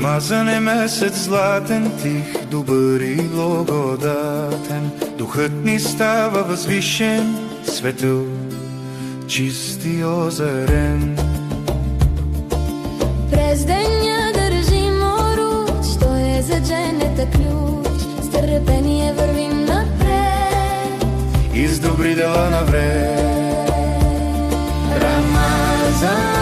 Рамазан е месец златен, тих, добър и благодатен. Духът ни става възвишен, светъл, чист и озарен. През деня държим оруч, той е за дженета ключ. С търпение вървим напред и с добри дела навред. Рамазан,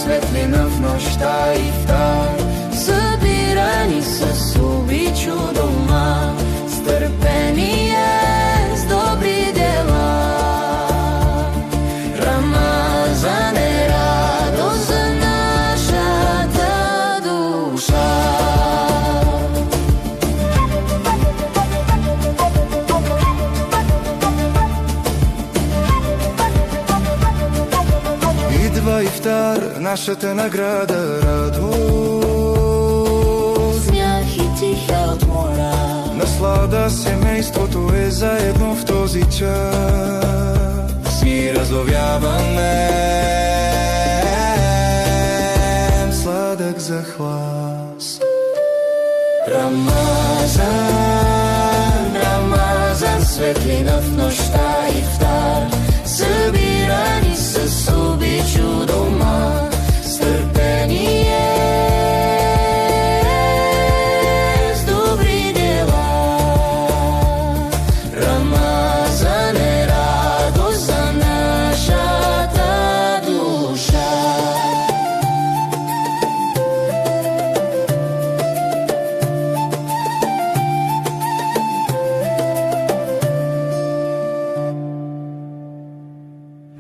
светлина в нощта и в тай, събирани с обич у дома, с търпение, с добри дела. Рамазан е радост за нашата душа. идва ифтар, нашата награда, радост, Смях и тиха отмора, наслада, семейството е заедно в този час. И разловяваме сладък захлас. Рамазан, светлина в нощта и в